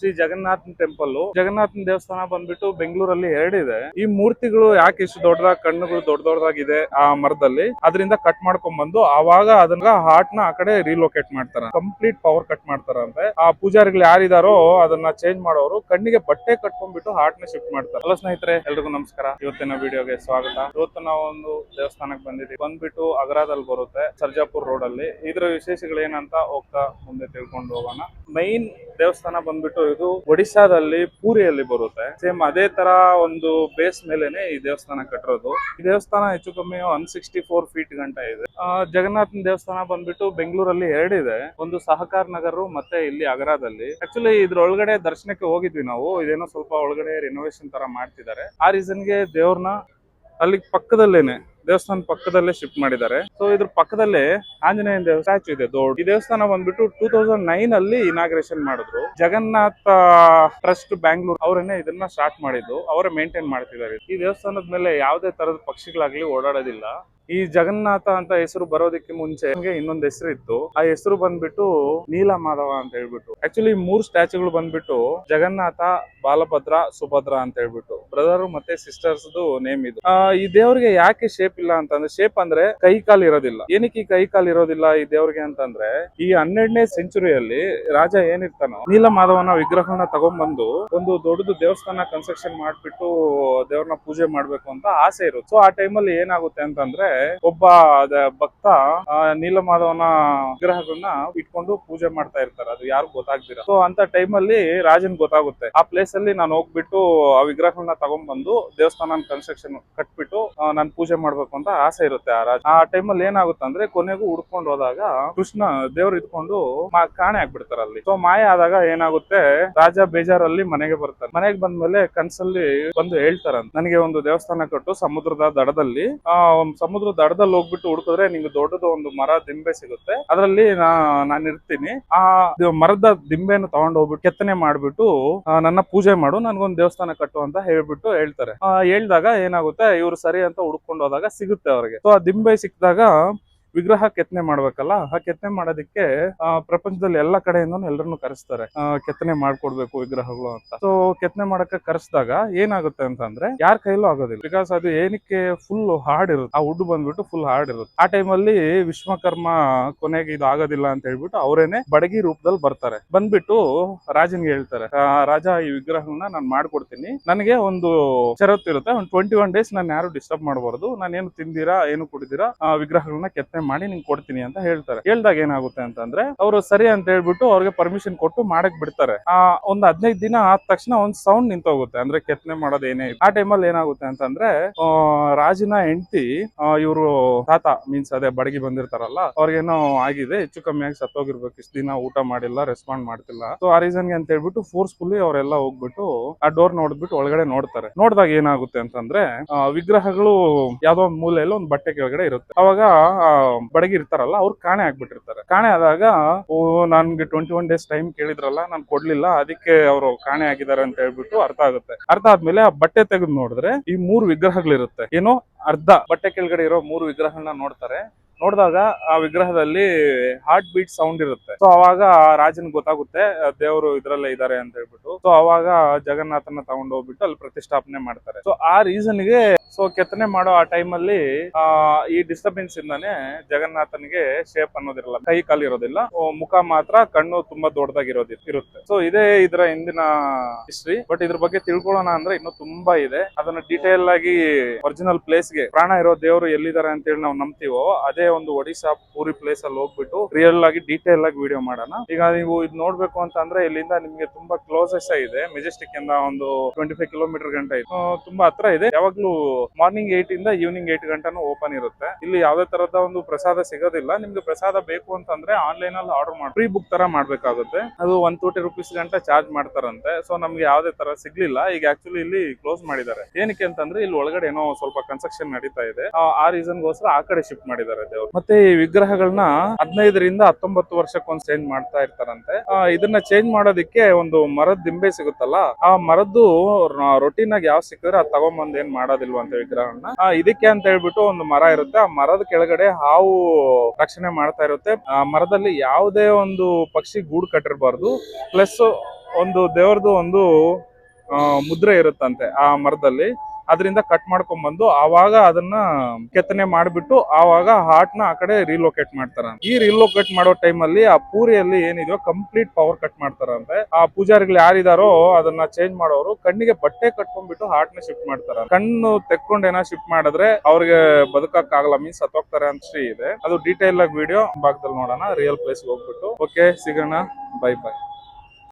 Shri Jagannathan temple. Jagannathan ದೇವಸ್ಥಾನ ಬಂದ್ಬಿಟ್ಟು ಬೆಂಗಳೂರಲ್ಲಿ ಎರಡಿದೆ. ಈ ಮೂರ್ತಿಗಳು ಯಾಕೆ ಇಷ್ಟು ದೊಡ್ಡದಾಗಿ ಕಣ್ಣುಗಳು ದೊಡ್ಡದಾಗಿದೆ ಆ ಮರದಲ್ಲಿ, ಅದರಿಂದ ಕಟ್ ಮಾಡ್ಕೊಂಡ್ ಬಂದು ಅವಾಗ ಅದನ್ನ ಹಾರ್ಟ್ ನ ಆ ಕಡೆ ರಿಲೋಕೇಟ್ ಮಾಡ್ತಾರ. ಕಂಪ್ಲೀಟ್ ಪವರ್ ಕಟ್ ಮಾಡ್ತಾರಂತೆ. ಆ ಪೂಜಾರಿಗಳು ಯಾರಿದಾರೋ ಅದನ್ನ ಚೇಂಜ್ ಮಾಡೋರು ಕಣ್ಣಿಗೆ ಬಟ್ಟೆ ಕಟ್ಕೊಂಡ್ಬಿಟ್ಟು ಹಾರ್ಟ್ ನ ಶಿಫ್ಟ್ ಮಾಡ್ತಾರೆ. ಹಲೋ ಸ್ನೇಹಿತರೆ, ಎಲ್ರಿಗೂ ನಮಸ್ಕಾರ. ಇವತ್ತಿನ ವಿಡಿಯೋಗೆ ಸ್ವಾಗತ. ಇವತ್ತು ನಾವು ಒಂದು ದೇವಸ್ಥಾನಕ್ಕೆ ಬಂದಿದ್ದೀವಿ. ಬಂದ್ಬಿಟ್ಟು ಅಗರಾದಲ್ಲಿ ಬರುತ್ತೆ, ಸರ್ಜಾಪುರ್ ರೋಡ್ ಅಲ್ಲಿ. ಇದರ ವಿಶೇಷಗಳು ಏನಂತ ಹೋಗ್ತಾ ಮುಂದೆ ತಿಳ್ಕೊಂಡು ಹೋಗೋಣ. ಮೈನ್ ದೇವಸ್ಥಾನ ಬಂದ್ಬಿಟ್ಟು ಇದು ಒಡಿಶಾದಲ್ಲಿ ಪೂರಿಯಲ್ಲಿ ಬರುತ್ತೆ. ಸೇಮ್ ಅದೇ ತರ ಒಂದು ಬೇಸ್ ಮೇಲೆನೆ ಈ ದೇವಸ್ಥಾನ ಕಟ್ಟಿರೋದು. ಈ ದೇವಸ್ಥಾನ ಹೆಚ್ಚು ಕಮ್ಮಿ 164 ಫೀಟ್ ಗಂಟ ಇದೆ. ಜಗನ್ನಾಥನ ದೇವಸ್ಥಾನ ಬಂದ್ಬಿಟ್ಟು ಬೆಂಗಳೂರಲ್ಲಿ ಎರಡಿದೆ, ಒಂದು ಸಹಕಾರ ನಗರ ಮತ್ತೆ ಇಲ್ಲಿ ಅಗರಾದಲ್ಲಿ. ಆಕ್ಚುಲಿ ಇದ್ರೊಳಗಡೆ ದರ್ಶನಕ್ಕೆ ಹೋಗಿದ್ವಿ ನಾವು. ಇದೇನೋ ಸ್ವಲ್ಪ ಒಳಗಡೆ ರಿನೋವೇಷನ್ ತರ ಮಾಡ್ತಿದ್ದಾರೆ. ಆ ರೀಸನ್ಗೆ ದೇವ್ರನ್ನ ಅಲ್ಲಿ ಪಕ್ಕದಲ್ಲೇನೆ, ದೇವಸ್ಥಾನ ಪಕ್ಕದಲ್ಲೇ ಶಿಫ್ಟ್ ಮಾಡಿದ್ದಾರೆ. ಸೊ ಇದ್ರ ಪಕ್ಕದಲ್ಲೇ ಆಂಜನೇಯನ ದೇವ ಸ್ಟ್ಯಾಚು ಇದೆ ದೊಡ್ಡ. ಈ ದೇವಸ್ಥಾನ ಬಂದ್ಬಿಟ್ಟು 2009 ಅಲ್ಲಿ ಇನಾಗ್ರೇಷನ್ ಮಾಡಿದ್ರು. ಜಗನ್ನಾಥ ಟ್ರಸ್ಟ್ ಬ್ಯಾಂಗ್ಳೂರ್ ಅವರನ್ನೇ ಇದನ್ನ ಸ್ಟಾರ್ಟ್ ಮಾಡಿದ್ದು, ಅವರೇ ಮೇಂಟೈನ್ ಮಾಡ್ತಿದ್ದಾರೆ. ಈ ದೇವಸ್ಥಾನದ ಮೇಲೆ ಯಾವುದೇ ತರದ ಪಕ್ಷಿಗಳಾಗ್ಲಿ ಓಡಾಡೋದಿಲ್ಲ. ಈ ಜಗನ್ನಾಥ ಅಂತ ಹೆಸರು ಬರೋದಕ್ಕೆ ಮುಂಚೆ ಇನ್ನೊಂದು ಹೆಸರು ಇತ್ತು. ಆ ಹೆಸರು ಬಂದ್ಬಿಟ್ಟು ನೀಲ ಮಾಧವ ಅಂತ ಹೇಳ್ಬಿಟ್ಟು. ಆಕ್ಚುಲಿ 3 ಸ್ಟ್ಯಾಚುಗಳು ಬಂದ್ಬಿಟ್ಟು ಜಗನ್ನಾಥ, ಬಾಲಭದ್ರ, ಸುಭದ್ರ ಅಂತ ಹೇಳ್ಬಿಟ್ಟು ಬ್ರದರ್ ಮತ್ತೆ ಸಿಸ್ಟರ್ಸ್ ನೇಮ್ ಇದು. ಈ ದೇವ್ರಿಗೆ ಯಾಕೆ ಶೇಪ್ ಇಲ್ಲ ಅಂತಂದ್ರೆ, ಶೇಪ್ ಅಂದ್ರೆ ಕೈ ಕಾಲು ಇರೋದಿಲ್ಲ. ಏನಕ್ಕೆ ಈ ಕೈ ಕಾಲು ಇರೋದಿಲ್ಲ ಈ ದೇವ್ರಿಗೆ ಅಂತಂದ್ರೆ, ಈ 12ನೇ ಸೆಂಚುರಿಯಲ್ಲಿ ರಾಜ ಏನಿರ್ತಾನೋ ನೀಲ ಮಾಧವನ ವಿಗ್ರಹನ ತಗೊಂಡ್ಬಂದು ಒಂದು ದೊಡ್ಡದು ದೇವಸ್ಥಾನ ಕನ್ಸ್ಟ್ರಕ್ಷನ್ ಮಾಡ್ಬಿಟ್ಟು ದೇವ್ರನ್ನ ಪೂಜೆ ಮಾಡ್ಬೇಕು ಅಂತ ಆಸೆ ಇರುತ್ತೆ. ಸೊ ಆ ಟೈಮಲ್ಲಿ ಏನಾಗುತ್ತೆ ಅಂತಂದ್ರೆ, ಒಬ್ಬ ಭಕ್ತ ನೀಲಮಾಧವನ ವಿಗ್ರಹಗಳನ್ನ ಇಟ್ಕೊಂಡು ಪೂಜೆ ಮಾಡ್ತಾ ಇರ್ತಾರೆ, ಅದು ಯಾರು ಗೊತ್ತಾಗ್ದಿರ. ಸೊ ಅಂತ ಟೈಮಲ್ಲಿ ರಾಜನ್ ಗೊತ್ತಾಗುತ್ತೆ. ಆ ಪ್ಲೇಸ್ ಅಲ್ಲಿ ನಾನು ಹೋಗ್ಬಿಟ್ಟು ಆ ವಿಗ್ರಹಗಳನ್ನ ತಗೊಂಡ್ಬಂದು ದೇವಸ್ಥಾನ ಕನ್ಸ್ಟ್ರಕ್ಷನ್ ಕಟ್ಬಿಟ್ಟು ನಾನು ಪೂಜೆ ಮಾಡ್ಬೇಕು ಅಂತ ಆಸೆ ಇರುತ್ತೆ ಆ ರಾಜ. ಆ ಟೈಮಲ್ಲಿ ಏನಾಗುತ್ತೆ ಅಂದ್ರೆ, ಕೊನೆಗೂ ಹುಡ್ಕೊಂಡು ಹೋದಾಗ ಕೃಷ್ಣ ದೇವ್ರು ಇದ್ಕೊಂಡು ಕಾಣೆ ಆಗ್ಬಿಡ್ತಾರೆ ಅಲ್ಲಿ. ಸೊ ಮಾಯ ಆದಾಗ ಏನಾಗುತ್ತೆ, ರಾಜ ಬೇಜಾರಲ್ಲಿ ಮನೆಗೆ ಬರ್ತಾರೆ. ಮನೆಗೆ ಬಂದ್ಮೇಲೆ ಕನ್ಸಲ್ಲಿ ಬಂದು ಹೇಳ್ತಾರಂತ, ನನಗೆ ಒಂದು ದೇವಸ್ಥಾನ ಕಟ್ಟು ಸಮುದ್ರದ ದಡದಲ್ಲಿ. ಸಮುದ್ರ ದಡದಲ್ಲಿ ಹೋಗ್ಬಿಟ್ಟು ಹುಡುಕಿದ್ರೆ ನಿಂಗೆ ದೊಡ್ಡದು ಒಂದು ಮರ ದಿಂಬೆ ಸಿಗುತ್ತೆ, ಅದರಲ್ಲಿ ನಾನು ಇರ್ತೀನಿ. ಆ ಮರದ ದಿಂಬೆನ ತಗೊಂಡು ಹೋಗ್ಬಿಟ್ಟು ಕೆತ್ತನೆ ಮಾಡ್ಬಿಟ್ಟು ನನ್ನ ಪೂಜೆ ಮಾಡು, ನನ್ಗೊಂದು ದೇವಸ್ಥಾನ ಕಟ್ಟು ಅಂತ ಹೇಳ್ತಾರೆ. ಹೇಳ್ದಾಗ ಏನಾಗುತ್ತೆ, ಇವ್ರು ಸರಿ ಅಂತ ಹುಡ್ಕೊಂಡು ಹೋದಾಗ ಸಿಗುತ್ತೆ ಅವ್ರಿಗೆ. ಸೊ ಆ ದಿಂಬೆ ಸಿಕ್ಕಿದಾಗ ವಿಗ್ರಹ ಕೆತ್ತನೆ ಮಾಡ್ಬೇಕಲ್ಲ, ಆ ಕೆತ್ತನೆ ಮಾಡೋದಕ್ಕೆ ಪ್ರಪಂಚದಲ್ಲಿ ಎಲ್ಲ ಕಡೆಯಿಂದನೂ ಎಲ್ಲರನ್ನು ಕರೆಸ್ತಾರೆ, ಕೆತ್ತನೆ ಮಾಡ್ಕೊಡ್ಬೇಕು ವಿಗ್ರಹಗಳು ಅಂತ. ಸೊ ಕೆತ್ತನೆ ಮಾಡಕ್ಕೆ ಕರೆಸಿದಾಗ ಏನಾಗುತ್ತೆ ಅಂತಂದ್ರೆ, ಯಾರ ಕೈಲೂ ಆಗೋದಿಲ್ಲ. ಬಿಕಾಸ್ ಅದು ಏನಕ್ಕೆ ಫುಲ್ ಹಾರ್ಡ್ ಇರುತ್ತೆ, ಆ ವುಡ್ ಬಂದ್ಬಿಟ್ಟು ಫುಲ್ ಹಾರ್ಡ್ ಇರುತ್ತೆ. ಆ ಟೈಮಲ್ಲಿ ವಿಶ್ವಕರ್ಮ ಕೊನೆಗೆ ಇದು ಆಗೋದಿಲ್ಲ ಅಂತ ಹೇಳ್ಬಿಟ್ಟು ಅವರೇನೆ ಬಡಗಿ ರೂಪದಲ್ಲಿ ಬರ್ತಾರೆ. ಬಂದ್ಬಿಟ್ಟು ರಾಜನ್ಗೆ ಹೇಳ್ತಾರೆ, ರಾಜ ಈ ವಿಗ್ರಹಗಳನ್ನ ನಾನು ಮಾಡ್ಕೊಡ್ತೀನಿ, ನನಗೆ ಒಂದು ಷರತ್ತು ಇರುತ್ತೆ, ಒಂದು 21 ಡೇಸ್ ನಾನು ಯಾರು ಡಿಸ್ಟರ್ಬ್ ಮಾಡಬಾರ್ದು, ನಾನೇನು ತಿಂದಿರಾ ಏನು ಕುಡಿದಿರಾ ವಿಗ್ರಹಗಳನ್ನ ಕೆತ್ತನೆ ಮಾಡಿ ನಿಂಗೆ ಕೊಡ್ತೀನಿ ಅಂತ ಹೇಳ್ತಾರೆ. ಹೇಳ್ದಾಗ ಏನಾಗುತ್ತೆ ಅಂತಂದ್ರೆ, ಅವರು ಸರಿ ಅಂತ ಹೇಳ್ಬಿಟ್ಟು ಅವ್ರಿಗೆ ಪರ್ಮಿಷನ್ ಕೊಟ್ಟು ಮಾಡಕ್ ಬಿಡ್ತಾರೆ. ಒಂದು 15 ದಿನ ಆದ ತಕ್ಷಣ ಒಂದು ಸೌಂಡ್ ನಿಂತೋಗುತ್ತೆ, ಅಂದ್ರೆ ಕೆತ್ತನೆ ಮಾಡೋದು ಏನೇ. ಆ ಟೈಮಲ್ಲಿ ಏನಾಗುತ್ತೆ ಅಂತಂದ್ರೆ, ರಾಜನ ಹೆಂಡತಿ ಇವರು ತಾತ ಮೀನ್ಸ್ ಅದೇ ಬಡಗಿ ಬಂದಿರ್ತಾರಲ್ಲ, ಅವ್ರಿಗೇನೋ ಆಗಿದೆ, ಹೆಚ್ಚು ಕಮ್ಮಿ ಆಗಿ ಸತ್ತೋಗಿರ್ಬೇಕು, ಇಷ್ಟು ದಿನ ಊಟ ಮಾಡಿಲ್ಲ, ರೆಸ್ಪಾಂಡ್ ಮಾಡ್ತಿಲ್ಲ. ಸೊ ಆ ರೀಸನ್ಗೆ ಅಂತ ಹೇಳ್ಬಿಟ್ಟು ಫೋರ್ಸ್ಫುಲ್ಲಿ ಅವರೆಲ್ಲ ಹೋಗ್ಬಿಟ್ಟು ಆ ಡೋರ್ ನೋಡ್ಬಿಟ್ಟು ಒಳಗಡೆ ನೋಡ್ತಾರೆ. ನೋಡಿದಾಗ ಏನಾಗುತ್ತೆ ಅಂತಂದ್ರೆ, ವಿಗ್ರಹಗಳು ಯಾವ್ದೋ ಒಂದು ಮೂಲೆಯಲ್ಲಿ ಒಂದು ಬಟ್ಟೆ ಕೆಳಗಡೆ ಇರುತ್ತೆ. ಅವಾಗ ಬಡಗಿ ಇರ್ತಾರಲ್ಲ, ಅವ್ರು ಕಾಣೆ ಆಗ್ಬಿಟ್ಟಿರ್ತಾರೆ. ಕಾಣೆ ಆದಾಗ, ನನ್ಗೆ 21 ಡೇಸ್ ಟೈಮ್ ಕೇಳಿದ್ರಲ್ಲ, ನಾನು ಕೊಡ್ಲಿಲ್ಲ, ಅದಕ್ಕೆ ಅವರು ಕಾಣೆ ಆಗಿದ್ದಾರೆ ಅಂತ ಹೇಳ್ಬಿಟ್ಟು ಅರ್ಥ ಆಗುತ್ತೆ. ಅರ್ಥ ಆದ್ಮೇಲೆ ಆ ಬಟ್ಟೆ ತೆಗೆದು ನೋಡಿದ್ರೆ ಈ 3 ವಿಗ್ರಹಗಳಿರುತ್ತೆ. ಏನೋ ಅರ್ಧ ಬಟ್ಟೆ ಕೆಳಗಡೆ ಇರೋ 3 ವಿಗ್ರಹಗಳನ್ನ ನೋಡ್ತಾರೆ. ನೋಡಿದಾಗ ಆ ವಿಗ್ರಹದಲ್ಲಿ ಹಾರ್ಟ್ ಬೀಟ್ ಸೌಂಡ್ ಇರುತ್ತೆ. ಸೊ ಅವಾಗ ರಾಜನ್ ಗೊತ್ತಾಗುತ್ತೆ ದೇವರು ಇದ್ರಲ್ಲೇ ಇದ್ದಾರೆ ಅಂತ ಹೇಳ್ಬಿಟ್ಟು. ಸೊ ಅವಾಗ ಜಗನ್ನಾಥನ ತಗೊಂಡು ಹೋಗ್ಬಿಟ್ಟು ಅಲ್ಲಿ ಪ್ರತಿಷ್ಠಾಪನೆ ಮಾಡ್ತಾರೆ. ಸೊ ಆ ರೀಸನ್ಗೆ ಸೊ ಕೆತ್ತನೆ ಮಾಡೋ ಆ ಟೈಮಲ್ಲಿ ಈ ಡಿಸ್ಟರ್ಬೆನ್ಸ್ ಇಂದಾನೆ ಜಗನ್ನಾಥನಿಗೆ ಶೇಪ್ ಅನ್ನೋದಿರಲ್ಲ, ಕೈ ಕಾಲು ಇರೋದಿಲ್ಲ, ಮುಖ ಮಾತ್ರ ಕಣ್ಣು ತುಂಬಾ ದೊಡ್ಡದಾಗಿರೋದಿರುತ್ತೆ. ಸೊ ಇದೇ ಇದರ ಹಿಂದಿನ ಹಿಸ್ಟ್ರಿ. ಬಟ್ ಇದ್ರ ಬಗ್ಗೆ ತಿಳ್ಕೊಳ್ಳೋಣ ಅಂದ್ರೆ ಇನ್ನೂ ತುಂಬಾ ಇದೆ. ಅದನ್ನ ಡೀಟೇಲ್ ಆಗಿ ಒರಿಜಿನಲ್ ಪ್ಲೇಸ್ಗೆ, ಪ್ರಾಣ ಇರೋ ದೇವರು ಎಲ್ಲಿದ್ದಾರೆ ಅಂತ ಹೇಳಿ ನಾವು ನಂಬ್ತೀವೋ ಅದೇ ಒಂದು ಒಡಿಶಾ ಪೂರಿ ಪ್ಲೇಸ್ ಅಲ್ಲಿ ಹೋಗ್ಬಿಟ್ಟು ರಿಯಲ್ ಆಗಿ ಡೀಟೇಲ್ ಆಗಿ ವಿಡಿಯೋ ಮಾಡೋಣ. ಈಗ ನೀವು ಇದು ನೋಡ್ಬೇಕು ಅಂತಂದ್ರೆ, ಇಲ್ಲಿಂದ ನಿಮ್ಗೆ ತುಂಬಾ ಕ್ಲೋಸೆಸ್ಟ್ ಇದೆ. ಮೆಜೆಸ್ಟಿಕ್ ಇಂದ ಒಂದು 25 ಕಿಲೋಮೀಟರ್ ಗಂಟ ಇದೆ, ತುಂಬಾ ಹತ್ರ ಇದೆ. ಯಾವಾಗ್ಲೂ ಮಾರ್ನಿಂಗ್ 8 ಇಂದ ಈವ್ನಿಂಗ್ 8 ಗಂಟನೂ ಓಪನ್ ಇರುತ್ತೆ. ಇಲ್ಲಿ ಯಾವ್ದೇ ತರದ ಒಂದು ಪ್ರಸಾದ ಸಿಗೋದಿಲ್ಲ. ನಿಮ್ಗೆ ಪ್ರಸಾದ ಬೇಕು ಅಂತಂದ್ರೆ ಆನ್ಲೈನ್ ಅಲ್ಲಿ ಆರ್ಡರ್ ಮಾಡಿ ಫ್ರೀ ಬುಕ್ ತರ ಮಾಡ್ಬೇಕಾಗುತ್ತೆ. ಅದು 120 ರೂಪೀಸ್ ಗಂಟ ಚಾರ್ಜ್ ಮಾಡ್ತಾರಂತೆ. ಸೊ ನಮ್ಗೆ ಯಾವ್ದೇ ತರ ಸಿಗ್ಲಿಲ್ಲ. ಈಗ ಆಕ್ಚುಲಿ ಇಲ್ಲಿ ಕ್ಲೋಸ್ ಮಾಡಿದ್ದಾರೆ. ಏನಕ್ಕೆ ಅಂತಂದ್ರೆ, ಇಲ್ಲಿ ಒಳಗಡೆ ಏನೋ ಸ್ವಲ್ಪ ಕನ್ಸ್ಟ್ರಕ್ಷನ್ ನಡೀತಾ ಇದೆ. ಆ ರೀಸನ್ಗೋಸ್ಕರ ಆ ಕಡೆ ಶಿಫ್ಟ್ ಮಾಡಿದ್ದಾರೆ ದೇವ್ರು. ಮತ್ತೆ ಈ ವಿಗ್ರಹಗಳನ್ನ 15 ರಿಂದ 19 ವರ್ಷಕ್ಕೊಂದು ಚೇಂಜ್ ಮಾಡ್ತಾ ಇರ್ತಾರಂತೆ. ಇದನ್ನ ಚೇಂಜ್ ಮಾಡೋದಿಕ್ಕೆ ಒಂದು ಮರದ ದಿಂಬೆ ಸಿಗುತ್ತಲ್ಲ, ಆ ಮರದ್ದು ರೊಟೀನ್ ಆಗಿ ಯಾವ ಸಿಕ್ಕಿದ್ರೆ ಅದು ತಗೊಂಬಂದ್ ಏನ್ ಮಾಡೋದಿಲ್ವಂತೆ ವಿಗ್ರಹಗಳನ್ನ. ಇದಕ್ಕೆ ಅಂತ ಹೇಳ್ಬಿಟ್ಟು ಒಂದು ಮರ ಇರುತ್ತೆ. ಆ ಮರದ ಕೆಳಗಡೆ ಹಾವು ರಕ್ಷಣೆ ಮಾಡ್ತಾ ಇರುತ್ತೆ. ಆ ಮರದಲ್ಲಿ ಯಾವುದೇ ಒಂದು ಪಕ್ಷಿ ಗೂಡು ಕಟ್ಟಿರಬಾರ್ದು. ಪ್ಲಸ್ ಒಂದು ದೇವ್ರದ್ದು ಒಂದು ಮುದ್ರೆ ಇರುತ್ತಂತೆ ಆ ಮರದಲ್ಲಿ. ಅದರಿಂದ ಕಟ್ ಮಾಡ್ಕೊಂಡ್ ಬಂದು ಆವಾಗ ಅದನ್ನ ಕೆತ್ತನೆ ಮಾಡ್ಬಿಟ್ಟು ಆವಾಗ ಹಾರ್ಟ್ ನ ಆ ಕಡೆ ರಿಲೋಕೇಟ್ ಮಾಡ್ತಾರ. ಈ ರಿಲೋಕೇಟ್ ಮಾಡೋ ಟೈಮ್ ಅಲ್ಲಿ ಆ ಪೂರಿಯಲ್ಲಿ ಏನಿದೆಯೋ ಕಂಪ್ಲೀಟ್ ಪವರ್ ಕಟ್ ಮಾಡ್ತಾರಂತೆ. ಆ ಪೂಜಾರಿಗಳು ಯಾರಿದಾರೋ ಅದನ್ನ ಚೇಂಜ್ ಮಾಡೋರು ಕಣ್ಣಿಗೆ ಬಟ್ಟೆ ಕಟ್ಕೊಂಡ್ಬಿಟ್ಟು ಹಾರ್ಟ್ ನ ಶಿಫ್ಟ್ ಮಾಡ್ತಾರ. ಕಣ್ಣು ತೆಕ್ಕೊಂಡು ಏನೋ ಶಿಫ್ಟ್ ಮಾಡಿದ್ರೆ ಅವ್ರಿಗೆ ಬದುಕಕ್ ಆಗಲ್ಲ, ಮೀನ್ಸ್ ಸತ್ತೋಗ್ತಾರೆ ಅಂತ ಇದೆ. ಅದು ಡೀಟೇಲ್ ಆಗಿ ವಿಡಿಯೋ ಭಾಗದಲ್ಲಿ ನೋಡೋಣ, ರಿಯಲ್ ಪ್ಲೇಸ್ ಹೋಗ್ಬಿಟ್ಟು. ಓಕೆ, ಸಿಗೋಣ, ಬೈ ಬೈ.